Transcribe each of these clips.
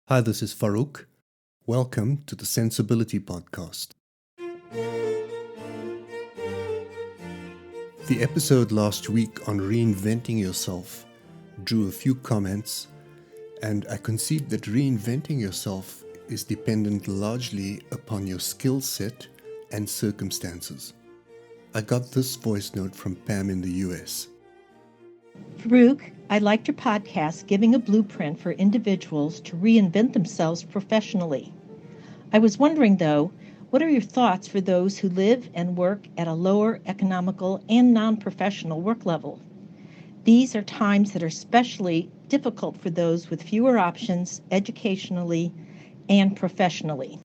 Hi, this is Farouk. Welcome to the Sensibility Podcast. The episode last week on reinventing yourself drew a few comments, and I concede that reinventing yourself is dependent largely upon your skill set and circumstances. I got this voice note from Pam in the US. Faruk, I liked your podcast giving a blueprint for individuals to reinvent themselves professionally. I was wondering, though, what are your thoughts for those who live and work at a lower economical and non-professional work level? These are times that are especially difficult for those with fewer options educationally and professionally.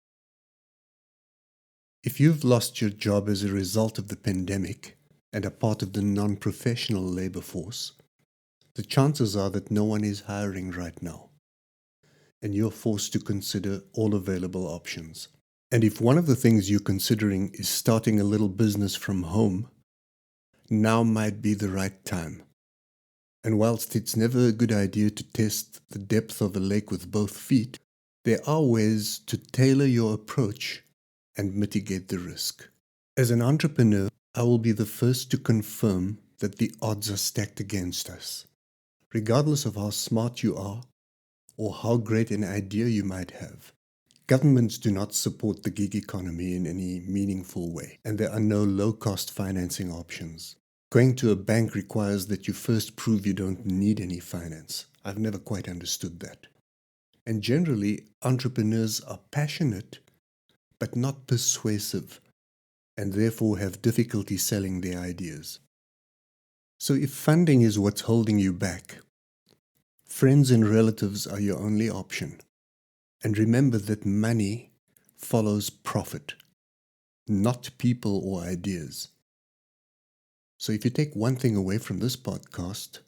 If you've lost your job as a result of the pandemic and are part of the non-professional labor force, the chances are that no one is hiring right now, and you're forced to consider all available options. And if one of the things you're considering is starting a little business from home, now might be the right time. And whilst it's never a good idea to test the depth of a lake with both feet, there are ways to tailor your approach and mitigate the risk. As an entrepreneur, I will be the first to confirm that the odds are stacked against us. Regardless of how smart you are or how great an idea you might have, governments do not support the gig economy in any meaningful way, and there are no low-cost financing options. Going to a bank requires that you first prove you don't need any finance. I've never quite understood that. And generally, entrepreneurs are passionate, but not persuasive, and therefore have difficulty selling their ideas. So if funding is what's holding you back, friends and relatives are your only option. And remember that money follows profit, not people or ideas. So if you take one thing away from this podcast,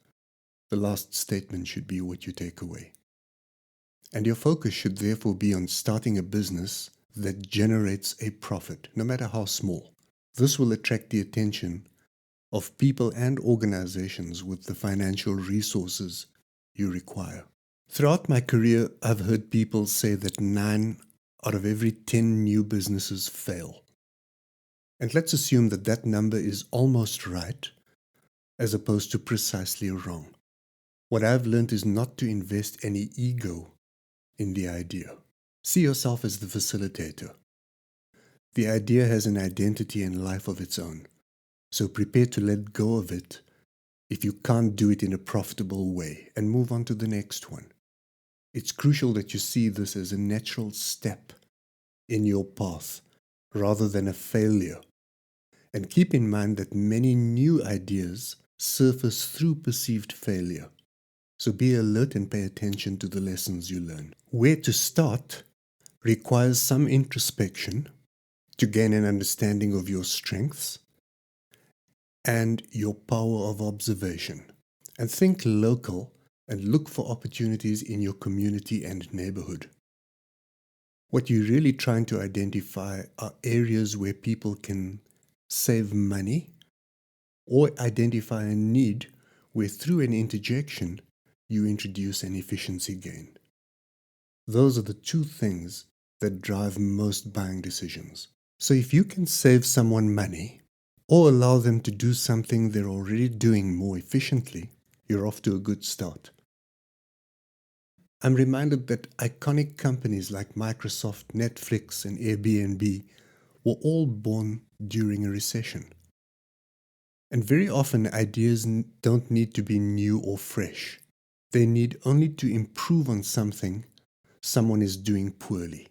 the last statement should be what you take away. And your focus should therefore be on starting a business that generates a profit, no matter how small. This will attract the attention of people and organizations with the financial resources you require. Throughout my career, I've heard people say that 9 out of every 10 new businesses fail. And let's assume that that number is almost right, as opposed to precisely wrong. What I've learned is not to invest any ego in the idea. See yourself as the facilitator. The idea has an identity and life of its own, so prepare to let go of it if you can't do it in a profitable way and move on to the next one. It's crucial that you see this as a natural step in your path rather than a failure. And keep in mind that many new ideas surface through perceived failure. So be alert and pay attention to the lessons you learn. Where to start requires some introspection to gain an understanding of your strengths and your power of observation. And think local and look for opportunities in your community and neighborhood. What you're really trying to identify are areas where people can save money or identify a need where through an interjection you introduce an efficiency gain. Those are the two things that drive most buying decisions. So if you can save someone money or allow them to do something they're already doing more efficiently, you're off to a good start. I'm reminded that iconic companies like Microsoft, Netflix, and Airbnb were all born during a recession. And very often ideas don't need to be new or fresh. They need only to improve on something someone is doing poorly.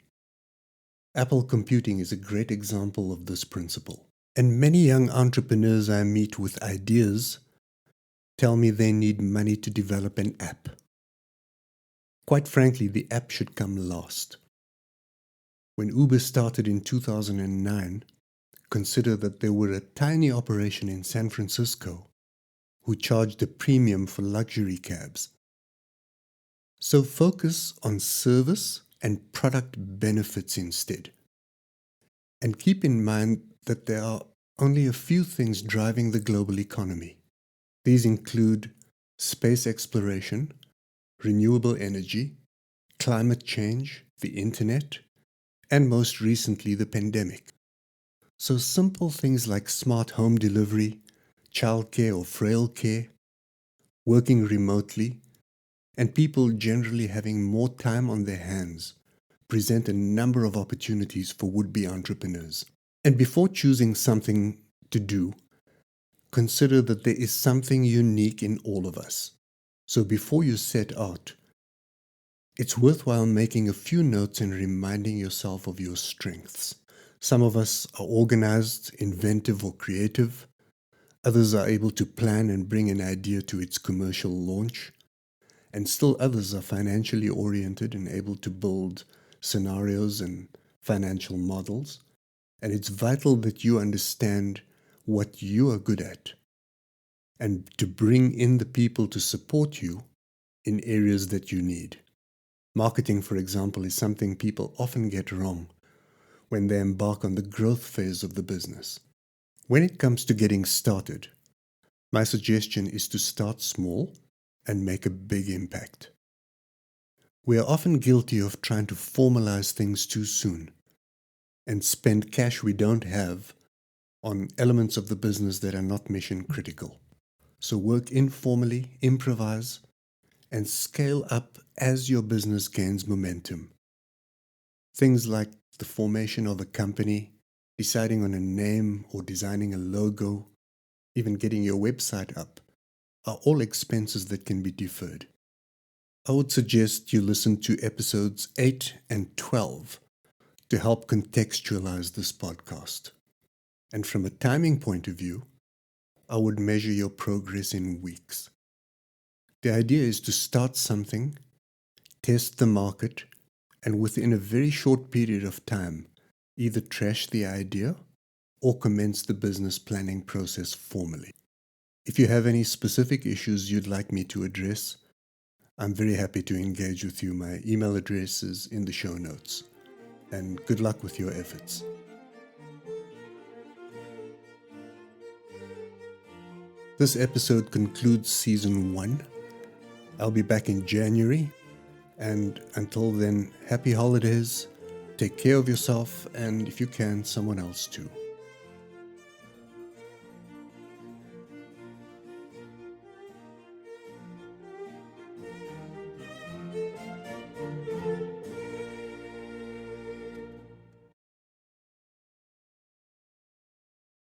Apple computing is a great example of this principle. And many young entrepreneurs I meet with ideas tell me they need money to develop an app. Quite frankly, the app should come last. When Uber started in 2009, consider that there were a tiny operation in San Francisco who charged a premium for luxury cabs. So focus on service and product benefits instead. And keep in mind that there are only a few things driving the global economy. These include space exploration, renewable energy, climate change, the internet, and most recently the pandemic. So simple things like smart home delivery, childcare or frail care, working remotely, and people generally having more time on their hands present a number of opportunities for would-be entrepreneurs. And before choosing something to do, consider that there is something unique in all of us. So before you set out, it's worthwhile making a few notes and reminding yourself of your strengths. Some of us are organized, inventive, or creative. Others are able to plan and bring an idea to its commercial launch. And still others are financially oriented and able to build scenarios and financial models. And it's vital that you understand what you are good at and to bring in the people to support you in areas that you need. Marketing, for example, is something people often get wrong when they embark on the growth phase of the business. When it comes to getting started, my suggestion is to start small and make a big impact. We are often guilty of trying to formalize things too soon and spend cash we don't have on elements of the business that are not mission critical. So work informally, improvise, and scale up as your business gains momentum. Things like the formation of a company, deciding on a name or designing a logo, even getting your website up, are all expenses that can be deferred. I would suggest you listen to episodes 8 and 12 to help contextualize this podcast. And from a timing point of view, I would measure your progress in weeks. The idea is to start something, test the market, and within a very short period of time, either trash the idea or commence the business planning process formally. If you have any specific issues you'd like me to address, I'm very happy to engage with you. My email address is in the show notes. And good luck with your efforts. This episode concludes season 1. I'll be back in January. And until then, happy holidays. Take care of yourself and, if you can, someone else too.